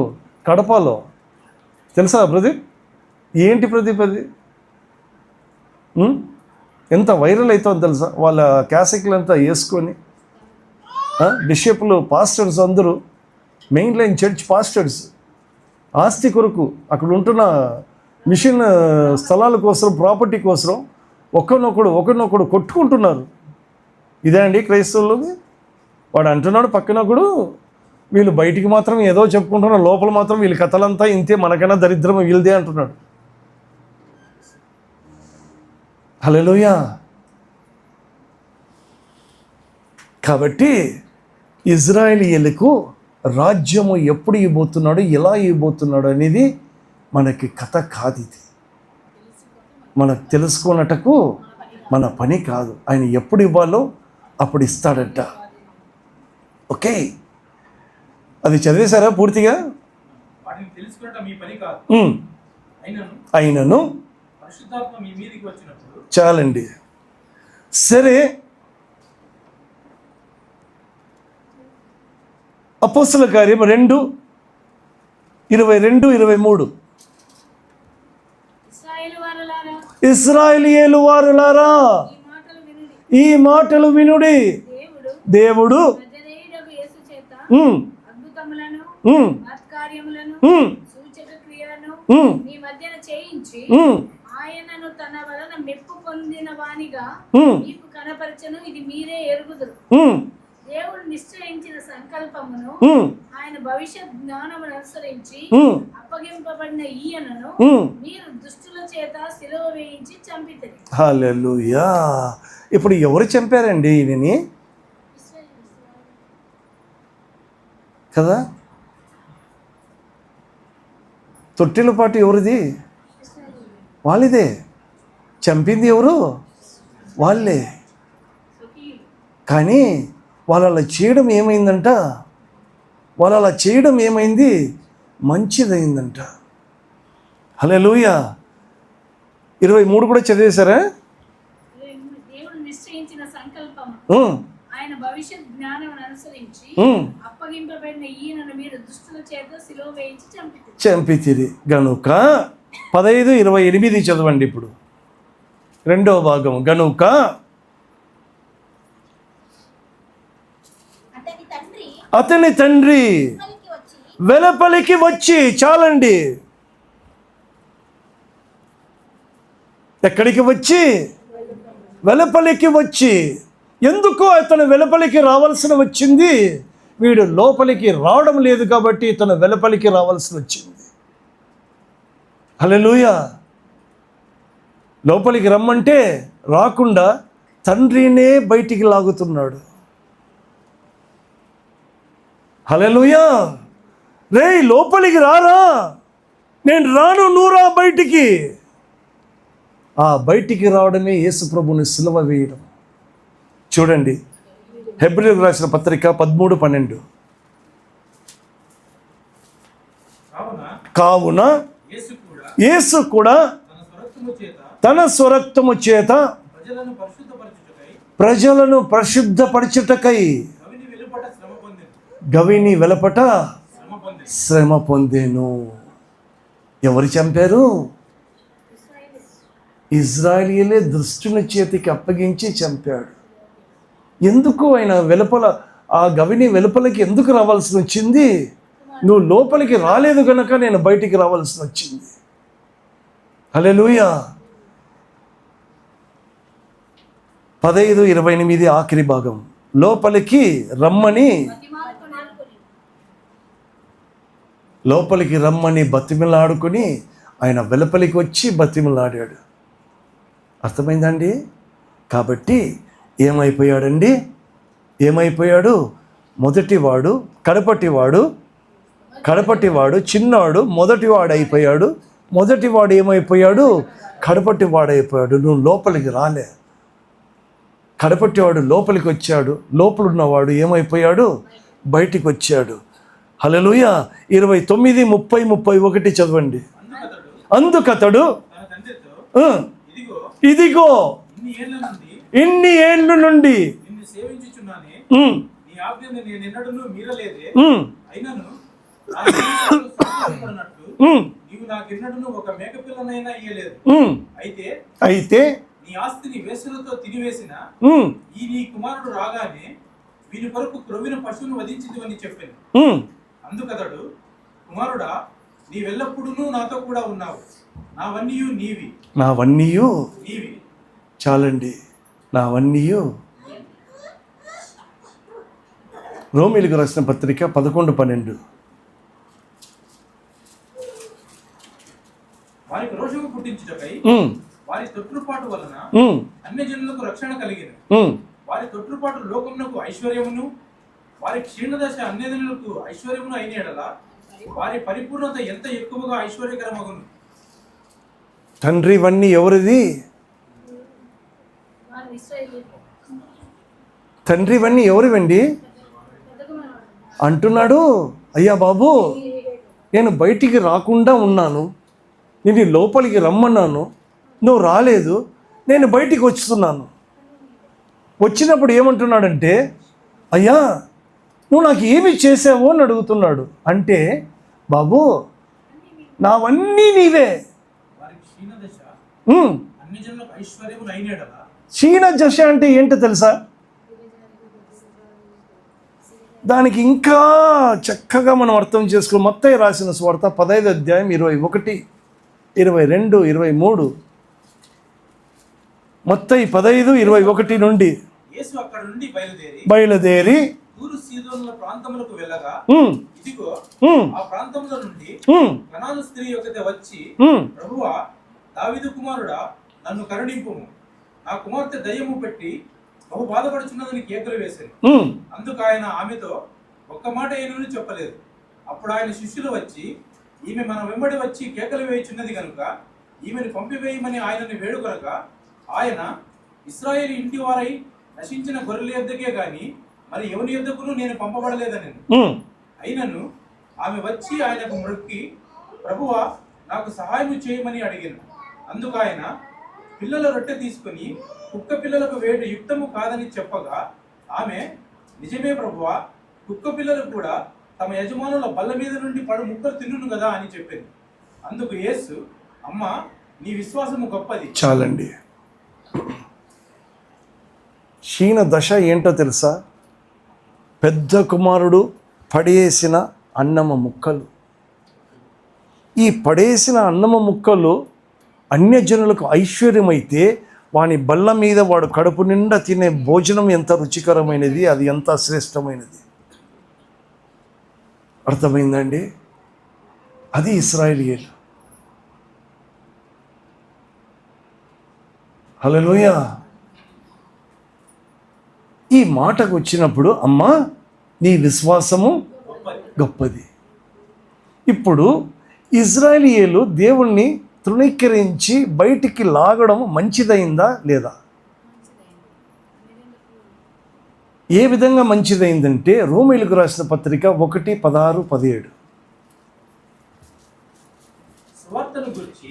కడపలో, తెలుసా ప్రదీప్? ఏంటి ప్రదీప్ అది? ఎంత వైరల్ అవుతుందో తెలుసా? వాళ్ళ క్యాసెట్లు అంతా వేసుకొని బిషప్లు, పాస్టర్స్ అందరూ, మెయిన్ లైన్ చర్చ్ పాస్టర్స్ ఆస్తి కొరకు అక్కడ ఉంటున్న మిషన్ స్థలాల కోసం, ప్రాపర్టీ కోసం ఒకరినొకడు కొట్టుకుంటున్నారు. ఇదే అండి క్రైస్తవులది. వాడు అంటున్నాడు పక్కనొకడు, వీళ్ళు బయటికి మాత్రం ఏదో చెప్పుకుంటున్నారు, లోపల మాత్రం వీళ్ళ కథలంతా ఇంతే, మనకైనా దరిద్రం వీళ్ళదే అంటున్నాడు. హల్లెలూయా. కాబట్టి ఇజ్రాయేలీయులకు రాజ్యము ఎప్పుడు ఇవ్వబోతున్నాడు, ఎలా ఇవ్వబోతున్నాడు అనేది మనకి కథ కాదు. ఇది మనకు తెలుసుకున్నటకు మన పని కాదు. ఆయన ఎప్పుడు ఇవ్వాలో అప్పుడు ఇస్తాడంట. ఓకే, అది చదివేశారా పూర్తిగా? వాటిని తెలుసుకున్నట మీ పని కాదు. అయినను పరిశుద్ధాత్మ మీ మీదికి వచ్చినప్పుడు చాలండి. సరే, అపోస్తలుల కార్యం 2:22-23. ఇశ్రాయేలీయుల వారలారా, ఈ మాటలు వినుడి. దేవుడు ఆయనను తన వలన మెప్పు పొందిన వానిగా మీకు కనపరచను, ఇది మీరే ఎరుగుదురు. దేవుడు నిశ్చయించిన సంకల్పమును ఉమ్, ఆయన భవిష్యత్ జ్ఞానమును అనుసరించి ఉమ్, అప్పగింపబడిన ఈయనను ఉమ్. మీరు దుష్టుల చేత సిలువ వేయించి చంపితిరి. హల్లెలూయా. ఇప్పుడు ఎవరు చంపారండి ఈయనని కదా? తొట్టిల పాటు ఎవరిది? వాళ్ళదే. చంపింది ఎవరు? వాళ్ళే. కానీ వాళ్ళు అలా చేయడం ఏమైందంట? వాళ్ళు అలా చేయడం ఏమైంది? మంచిదైందంట. హల్లెలూయా. 23 కూడా చదివేశారా? దేవుడు నిశ్చయించిన సంకల్పం ఉమ్, ఆయన భవిష్యత్ జ్ఞానమును అనుసరించి ఉమ్. అప్పగింపబడిన ఈయనను మీరు దుష్టుల చేత సిలువ వేయించి చంపితిరి. చంపితిరి గనుక 15:28 చదవండి. ఇప్పుడు రెండవ భాగం. గనుక అతని తండ్రి వెలుపలికి వచ్చి, చాలండి, ఎక్కడికి వచ్చి? వెలుపలికి వచ్చి. ఎందుకు అతను వెలుపలికి రావాల్సిన వచ్చింది? వీడు లోపలికి రావడం లేదు కాబట్టి ఇతను వెలుపలికి రావాల్సి వచ్చింది. హల్లెలూయా. లోపలికి రమ్మంటే రాకుండా తండ్రినే బయటికి లాగుతున్నాడు. హల్లెలూయా. రేయ్, లోపలికి రారా, నేను రాను, నువ్వు రా బయటికి. ఆ బయటికి రావడమే యేసు ప్రభుని సిలువ వేయడం. చూడండి, హెబ్రీయులకు రాసిన పత్రిక 13:12. కావున యేసు కూడా తన స్వరక్తము చేత ప్రజలను పరిశుద్ధపరచుటకై గవిని వెలుపట శ్రమ పొందెను. ఎవరు చంపారు? ఇజ్రాయేలీలే దుష్టుని చేతికి అప్పగించి చంపాడు. ఎందుకు ఆయన వెలుపల, ఆ గవిని వెలుపలికి ఎందుకు రావాల్సి వచ్చింది? నువ్వు లోపలికి రాలేదు కనుక నేను బయటికి రావాల్సి వచ్చింది. హల్లెలూయా. 15:28 ఆఖరి భాగం. లోపలికి రమ్మని బతిమిలాడుకుని ఆయన వెలుపలికి వచ్చి బతిమిలాడాడు. అర్థమైందండి? కాబట్టి ఏమైపోయాడండి? ఏమైపోయాడు? మొదటివాడు కడపటివాడు చిన్నాడు మొదటివాడు అయిపోయాడు. మొదటివాడు ఏమైపోయాడు? కడపటివాడైపోయాడు. నువ్వు లోపలికి రాలే. కడపటివాడు లోపలికి వచ్చాడు. లోపల ఉన్నవాడు ఏమైపోయాడు? బయటికి వచ్చాడు. హల్లెలూయా. 29, 30, 31 చదవండి. అందుకతడు ఇదిగో ఇన్ని ఏళ్ళ నుండి అయితే నీ ఆస్తిని వేశ్యలతో తినివేసిన ఈ నీ కుమారుడు రాగానే వీని కొరకు క్రొవ్విన పశువును వధించితివని చెప్పాను. అందుకతడు, కుమారుడా, నీవెల్లప్పుడూ నాతో కూడా ఉన్నావు, నావన్నీయు నీవి. చాలండి, నావన్నీయు. రోమీయులకు రాసిన పత్రిక 11:12. వారికి రోషము పుట్టించుటకై వారి తొట్టుపాటు వలన అన్యజనులకు రక్షణ కలిగిన వారి తొట్టుపాటు లోకమునకు ఐశ్వర్యమును వారి క్షీణదశ అన్యజనులకు ఐశ్వర్యమును అయిన యెడల వారి పరిపూర్ణత ఎంత ఎక్కువగా ఐశ్వర్యకరమగును. తండ్రి, ఇవన్నీ ఎవరిది? తండ్రి, ఇవన్నీ ఎవరివండి అంటున్నాడు. అయ్యా బాబు, నేను బయటికి రాకుండా ఉన్నాను, నేను లోపలికి రమ్మన్నాను, నువ్వు రాలేదు, నేను బయటికి వస్తున్నాను. వచ్చినప్పుడు ఏమంటున్నాడంటే, అయ్యా నువ్వు నాకు ఏమి చేసావు అని అడుగుతున్నాడు. అంటే బాబు, నావన్నీ నీవే. క్షీణ దశ అంటే ఏంటో తెలుసా? దానికి ఇంకా చక్కగా మనం అర్థం చేసుకో. మత్తయి రాసిన సువార్త 15వ అధ్యాయం 21, 22, 23. మత్తయి 15:21 నుండి. యేసు అక్కడ అక్కడ నుండి బయలుదేరి తూరు సీదోనుల ప్రాంతములకు వెళ్ళగా ఇదిగో ఆ ప్రాంతముల నుండి కనాను స్త్రీ ఒకతే వచ్చి, ప్రభువా, దావీదు కుమారుడా, నన్ను కరుణింపుము, నా కుమార్తె దయ్యము పెట్టి బహు బాధపడుచున్నదని కేకలు వేశారు. అందుకు ఆయన ఆమెతో ఒక్క మాట ఏమని చెప్పలేదు. అప్పుడు ఆయన శిష్యులు వచ్చి, ఈమె మన వెంబడి వచ్చి కేకలు వేయుచున్నది కనుక ఈమెను పంపివేయమని ఆయనని వేడుకొనగా, ఆయన, ఇశ్రాయేలు ఇంటి వారై నశించిన గొర్రెల యొద్దకే గాని మరి ఎవరి యొద్దకును నేను పంపబడలేదని. అయినను ఆమె వచ్చి ఆయనకు మొక్కి, ప్రభువా, నాకు సహాయం చేయమని అడిగాను. అందుకు ఆయన, పిల్లల రొట్టె తీసుకుని కుక్క పిల్లలకు వేయడం యుక్తము కాదని చెప్పగా, ఆమె, నిజమే ప్రభువా, కుక్క పిల్లలు కూడా తమ యజమానుల బల్ల మీద నుండి పడు ముక్కలు తిన్నును కదా అని చెప్పింది. అందుకు యేసు, అమ్మా, నీ విశ్వాసము గొప్పది. చాలండి. క్షీణ దశ ఏంటో తెలుసా? పెద్ద కుమారుడు పడేసిన అన్నమ ముక్కలు. ఈ పడేసిన అన్నమ ముక్కలు అన్యజనులకు ఐశ్వర్యమైతే వాని బల్ల మీద వాడు కడుపు నిండా తినే భోజనం ఎంత రుచికరమైనది, అది ఎంత శ్రేష్టమైనది. అర్థమైందండి? అది ఇశ్రాయేలీయులు. హల్లెలూయా. ఈ మాటకు వచ్చినప్పుడు, అమ్మా, నీ విశ్వాసము గొప్పది. ఇప్పుడు ఇశ్రాయేలీయులు దేవుణ్ణి తృణీకరించి బయటికి లాగడం మంచిదైందా లేదా? ఏ విధంగా మంచిదైందంటే, రోమీయులకు రాసిన పత్రిక 1:16-17. సువార్తను గురించి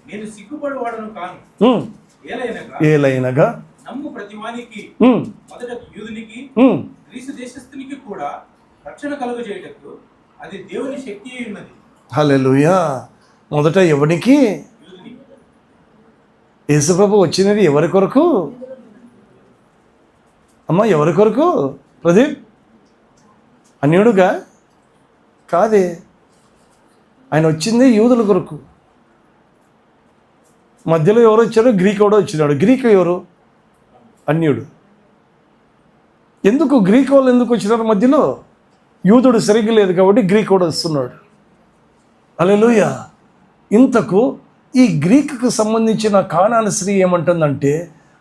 నేను సిగ్గుపడువాడను కాను. ఏలైనగా నమ్ము ప్రతివానికి, మొదట యూదునికి, గ్రీసు దేశస్థునికి కూడా రక్షణ కలుగజేయుటకు అది దేవుని శక్తి అయి ఉన్నది. హల్లెలూయా. మొదట ఎవరికి? యేసుప్రభు వచ్చినది ఎవరి కొరకు? అమ్మ, ఎవరి కొరకు? ప్రదీప్, అన్యుడుగా కాదే. ఆయన వచ్చింది యూదుల కొరకు. మధ్యలో ఎవరు వచ్చారు? గ్రీక్ కూడా వచ్చినాడు. గ్రీక్ ఎవరు? అన్యుడు. ఎందుకు గ్రీక్ వాళ్ళు ఎందుకు వచ్చినారు మధ్యలో? యూదుడు సరిగ్గా లేదు కాబట్టి గ్రీక్ కూడా వస్తున్నాడు. హల్లెలూయా. ఇంతకు ఈ గ్రీకుకు సంబంధించిన కానాను స్త్రీ ఏమంటుందంటే,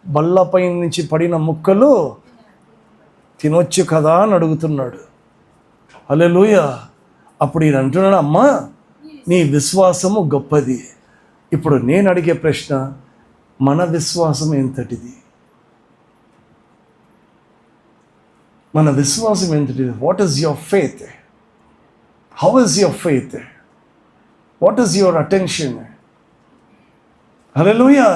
బల్లపై నుంచి పడిన ముక్కలు తినొచ్చు కదా అని అడుగుతున్నాడు. హల్లెలూయా. అప్పుడు ఈయన అంటున్నాడు, అమ్మా, నీ విశ్వాసము గొప్పది. ఇప్పుడు నేను అడిగే ప్రశ్న, మన విశ్వాసం ఎంతటిది? మన విశ్వాసం ఎంతటిది? What is your faith? How is your faith? What is your attention? Hallelujah.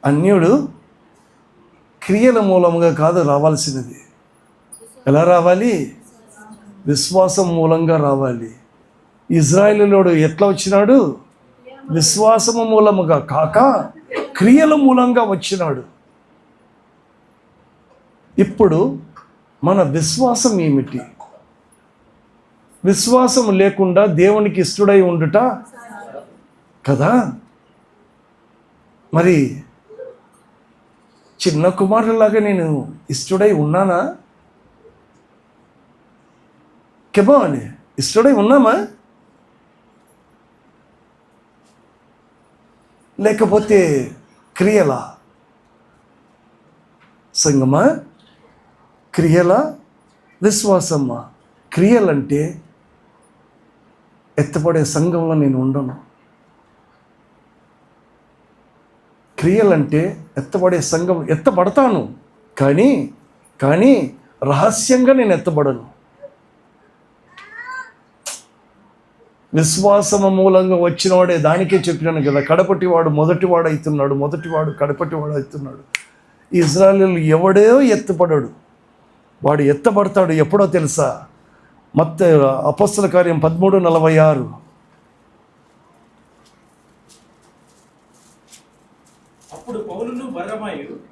అన్యుడు క్రియల మూలంగా కాదు రావాల్సినది. ఎలా రావాలి? విశ్వాసం మూలంగా రావాలి. ఇశ్రాయేలీయుడు ఎట్లా వచ్చినాడు? విశ్వాసము మూలముగా కాక క్రియల మూలంగా వచ్చినాడు. ఇప్పుడు మన విశ్వాసం ఏమిటి? విశ్వాసం లేకుండా దేవునికి ఇష్టడై ఉండుట కదా. మరి చిన్న కుమారులాగా నేను ఇష్టడై ఉన్నానా? కెబాని ఇష్టడై ఉన్నామా? లేకపోతే క్రియలా? సంగమా? క్రియలా? విశ్వాసమ్మా? క్రియలంటే ఎత్తపడే సంఘంలో నేను ఉండను. క్రియలంటే ఎత్తబడే సంఘం ఎత్తబడతాను, కానీ రహస్యంగా నేను ఎత్తబడను. విశ్వాసము మూలంగా వచ్చినవాడే, దానికే చెప్పినాను కదా, కడపటివాడు మొదటివాడు అవుతున్నాడు, మొదటివాడు కడపటివాడు అవుతున్నాడు. ఇశ్రాయేలీయులు ఎవడో ఎత్తపడాడు, వాడు ఎత్తబడతాడు. ఎప్పుడో తెలుసా? మత్తయి అపొస్తల కార్యం 13:46.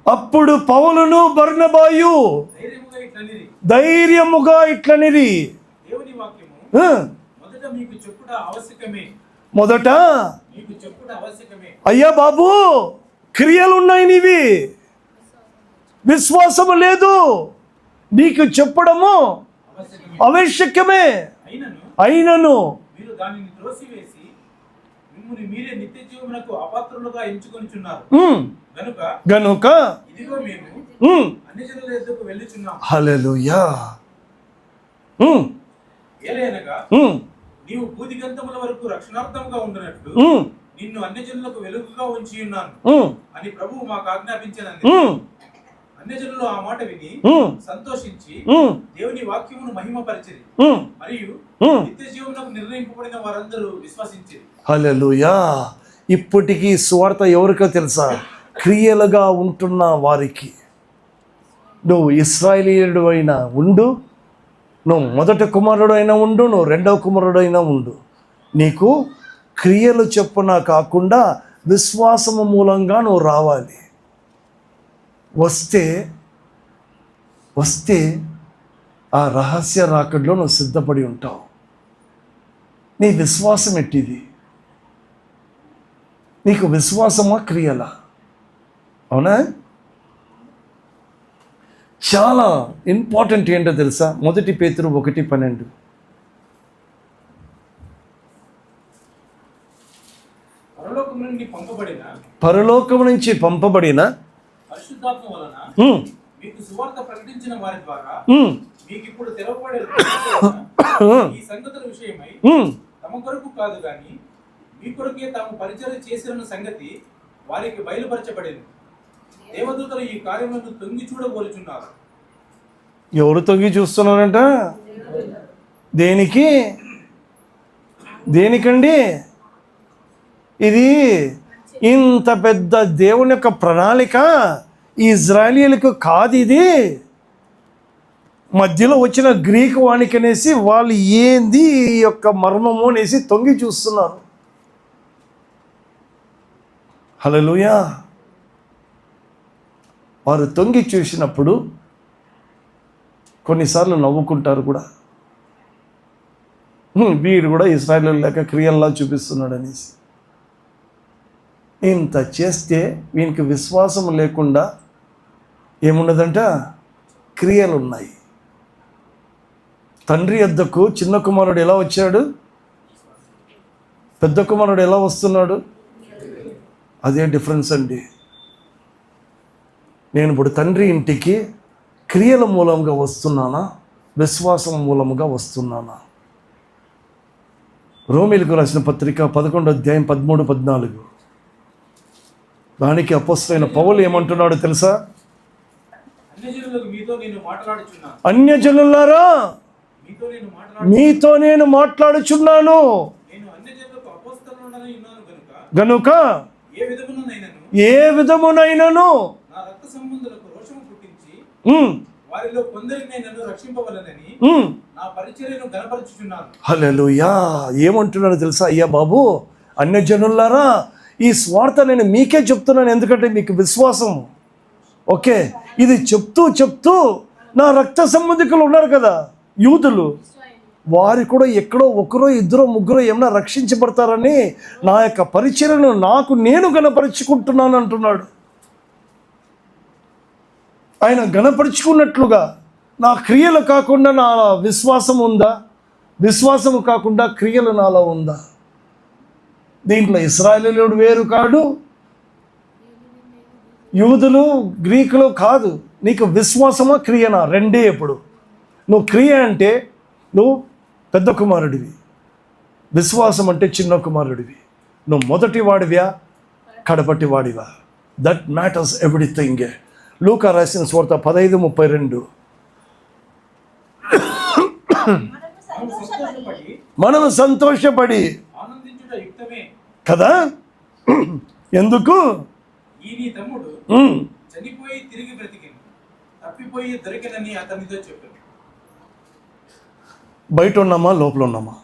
అప్పుడు పౌలును బర్నబాయు ధైర్యముగా ఇట్లనిరి, మొదట అయ్యా బాబు, క్రియలున్నాయి నీవి, విశ్వాసము లేదు. నీకు చెప్పడము ఆవశ్యకమే. అయినను మీరు దానిని త్రోసివేసి మిమ్మును మీరే నిత్య జీవమునకు అపాత్రులుగా ఎంచుకొనిచున్నారు. గనుక ఇదిగో మేము అన్యజనుల యొద్దకు వెళ్ళుచున్నాము. హల్లెలూయా. ఏలయనగా నీవు భూదిగంతముల వరకు రక్షణార్థముగా ఉండినట్లు నిన్ను అన్యజనులకు వెలుగుగా ఉంచి ఉన్నాను అని ప్రభువు మాకు ఆజ్ఞాపించినందుకు అన్యజనులు ఆ మాట విని సంతోషించి దేవుని వాక్యమును మహిమపరిచిరి మరియు నిత్య జీవమునకు నిర్ణయింపబడిన వారందరూ విశ్వసించిరి. హల్లెలూయా. ఇప్పటికీ సువార్త ఎవరికో తెలుసా? క్రియలుగా ఉంటున్న వారికి. నువ్వు ఇశ్రాయేలీయుడు అయినా ఉండు, నువ్వు మొదటి కుమారుడు అయినా ఉండు, నువ్వు రెండవ కుమారుడు అయినా ఉండు, నీకు క్రియలు చెప్పున కాకుండా విశ్వాసము మూలంగా నువ్వు రావాలి. వస్తే ఆ రహస్య రాకడలో నువ్వు సిద్ధపడి ఉంటావు. నీ విశ్వాసం ఎట్టిది? నీకు విశ్వాసమా క్రియలా? అవునా? చాలా ఇంపార్టెంట్ ఏంటో తెలుసా? 1 పేతురు 1:12. పరలోకము నుంచి పంపబడిన పరిశుద్ధాత్మ వలన మీకు సువార్త ప్రకటించిన వారి ద్వారా మీకు ఇప్పుడు తెరవబడే ఈ సంగతుల విషయమై తమ కొరకు కాదు గాని మీ కొరకే తాము పరిచర్య చేసిన సంగతి వారికి బయలుపరచబడింది. దేవదూతలు ఈ కార్యములను తొంగి చూడబోలుచున్నారు. ఎవరు తొంగి చూస్తున్నారంట? దేనికండి? ఇది ఇంత పెద్ద దేవుని యొక్క ప్రణాళిక ఇజ్రాయేలీయులకు కాదు. ఇది మధ్యలో వచ్చిన గ్రీకు వానికి అనేసి వాళ్ళు ఏంది ఈ యొక్క మర్మము అనేసి తొంగి చూస్తున్నారు. హల్లెలూయా. వారు తొంగి చూసినప్పుడు కొన్నిసార్లు నవ్వుకుంటారు కూడా, వీడు కూడా ఇశ్రాయేలు లేక క్రియల్లా చూపిస్తున్నాడు అనేసి. ఇంత చేస్తే వీనికి విశ్వాసం లేకుండా ఏమున్నదంట? క్రియలు ఉన్నాయి. తండ్రి యొద్దకు చిన్న కుమారుడు ఎలా వచ్చాడు? పెద్ద కుమారుడు ఎలా వస్తున్నాడు? అదే డిఫరెన్స్ అండి. నేను ఇప్పుడు తండ్రి ఇంటికి క్రియల మూలంగా వస్తున్నానా, విశ్వాసం మూలంగా వస్తున్నానా? రోమీయులకు రాసిన పత్రిక 11వ అధ్యాయం 13, 14. దానికి అపోస్తలుడైన పౌలు ఏమంటున్నాడు తెలుసా? అన్యజనులారా మీతో నేను మాట్లాడుచున్నాను గనుక ఏ విధమునైనను హల్లెలూయా. ఏమంటున్నాడు తెలుసా? అయ్యా బాబు, అన్యజనులారా ఈ స్వార్థ నేను మీకే చెప్తున్నాను, ఎందుకంటే మీకు విశ్వాసం. ఓకే, ఇది చెప్తూ నా రక్త సంబంధికులు ఉన్నారు కదా యూదులు, వారు కూడా ఎక్కడో ఒకరో ఇద్దరో ముగ్గురో ఏమన్నా రక్షించబడతారని నా యొక్క పరిచర్యను నాకు నేను గణపరుచుకుంటున్నాను అంటున్నాడు. ఆయన గణపరుచుకున్నట్లుగా నా క్రియలు కాకుండా నా విశ్వాసం ఉందా? విశ్వాసము కాకుండా క్రియలు నాలో ఉందా? దీంట్లో ఇశ్రాయేలీయుడు వేరు కాడు, యూదులు గ్రీకులు కాదు. నీకు విశ్వాసమా క్రియనా? రెండే. ఎప్పుడు నువ్వు క్రియ అంటే నువ్వు పెద్ద కుమారుడివి, విశ్వాసం అంటే చిన్న కుమారుడివి. నువ్వు మొదటి వాడివా, కడపటి వాడివా? That matters everything. లూకా రాసిన సువార్త 15:32. మనము సంతోషపడి కదా. ఎందుకు? చనిపోయి తిరిగి బ్రతికింది, తప్పిపోయి దొరికినని అతనితో చెప్పాడు. బయట ఉన్నామా, లోపల ఉన్నామా?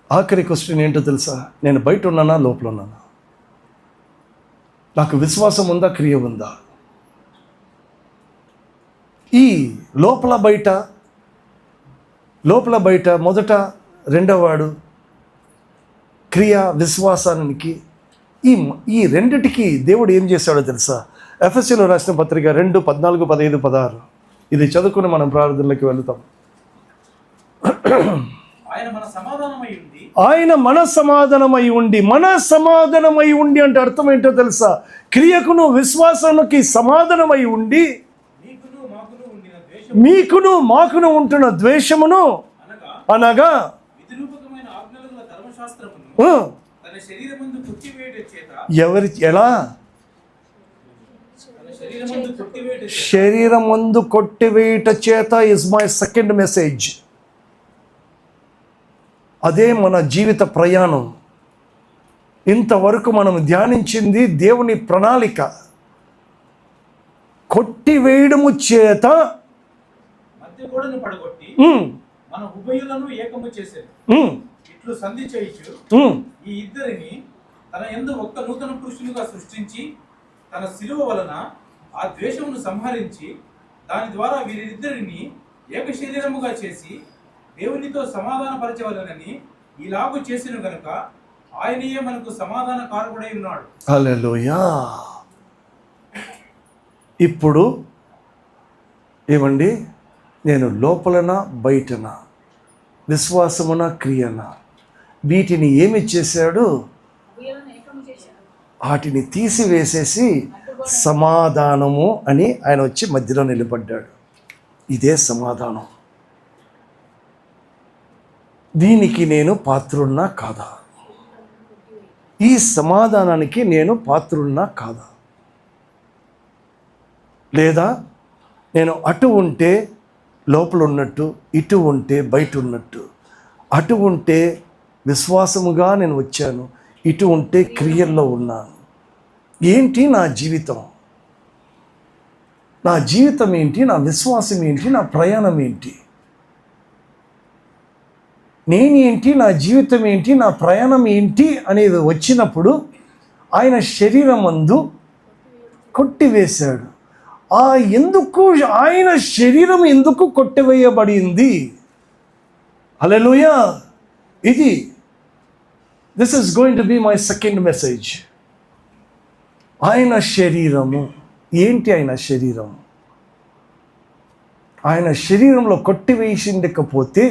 ఆఖరి క్వశ్చన్ ఏంటో తెలుసా? నేను బయట ఉన్నానా, లోపల ఉన్నానా? నాకు విశ్వాసం ఉందా, క్రియ ఉందా? ఈ లోపల బయట మొదట రెండోవాడు క్రియ విశ్వాసానికి ఈ ఈ రెండిటికి దేవుడు ఏం చేశాడో తెలుసా? ఎఫెసీలో రాసిన పత్రిక 2, 14, 15, 16 ఇది చదువుకుని మనం ప్రార్థనలోకి వెళ్తాం. ఆయన మన సమాధానమై ఉండి, ఆయన మన సమాధానమై ఉండి, మన సమాధానమై ఉండి అంటే అర్థం ఏంటో తెలుసా? క్రియకును విశ్వాసానికి సమాధానమై ఉండి, మీకును మాకును ఉంటున్న ద్వేషమును అనగా విధిరూపకమైన ఆజ్ఞల ధర్మశాస్త్రమును తన శరీరమందు కొట్టివేయుట చేత, ఎలా? తన శరీరమందు కొట్టివేయుట చేత, శరీరమందు కొట్టివేయుట చేత ఇస్ మై సెకండ్ మెసేజ్. అదే మన జీవిత ప్రయాణం. ఇంతవరకు మనం ధ్యానించింది దేవుని ప్రణాళిక. కొట్టివేయడము చేత మధ్య గోడను పడగొట్టి మన ఉభయులను ఏకము చేసేది. ఇట్లు సంధి చేయించు ఈ ఇద్దరిని తన యందు ఒక్క నూతన పురుషునిగా సృష్టించి, తన శిలువ వలన ఆ ద్వేషమును సంహరించి, దాని ద్వారా వీరిద్దరిని ఏక శరీరముగా చేసి దేవునితో సమాధాన పరచవలనని ఇలాగూ చేసిన గనుక ఆయనయే మనకు సమాధాన కారకుడై ఉన్నాడు. హల్లెలూయా. ఇప్పుడు ఏమండి, నేను లోపలన బయటన, విశ్వాసమున క్రియన, వీటిని ఏమి చేశాడు? వాటిని తీసివేసేసి సమాధానము అని ఆయన వచ్చి మధ్యలో నిలబడ్డాడు. ఇదే సమాధానం. దీనికి నేను పాత్రున్నా కాదా? ఈ సమాధానానికి నేను పాత్రున్నా కాదా? లేదా నేను అటు ఉంటే లోపల ఉన్నట్టు, ఇటు ఉంటే బయట ఉన్నట్టు, అటు ఉంటే విశ్వాసముగా నేను వచ్చాను, ఇటు ఉంటే క్రియల్లో ఉన్నాను. ఏంటి నా జీవితం? నా జీవితం ఏంటి? నా విశ్వాసం ఏంటి? నా ప్రయాణం ఏంటి? నేనేంటి? నా జీవితం ఏంటి? నా ప్రయాణం ఏంటి అనేది వచ్చినప్పుడు ఆయన శరీరం మందు కొట్టివేశాడు. ఆయన శరీరం ఎందుకు కొట్టివేయబడింది? Hallelujah. This is going to be my second message. ఆయన శరీరము ఏంటి? ఆయన శరీరం, ఆయన శరీరంలో కొట్టివేసిండకపోతే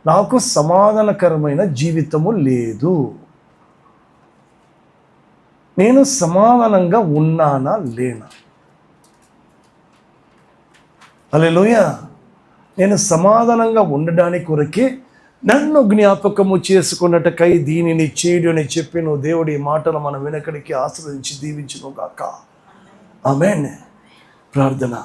నాకు సమాధానకరమైన జీవితము లేదు. నేను సమాధానంగా ఉన్నానా లేనా? హల్లెలూయా. నేను సమాధానంగా ఉండడానికి కొరకే నన్ను జ్ఞాపకము చేసుకున్నట్టుకై దీనిని చేయడు అని చెప్పిన దేవుడి మాటలు మన వెనకడికి ఆశ్రయించి దీవించును గాక. ఆమేన్. ప్రార్థన.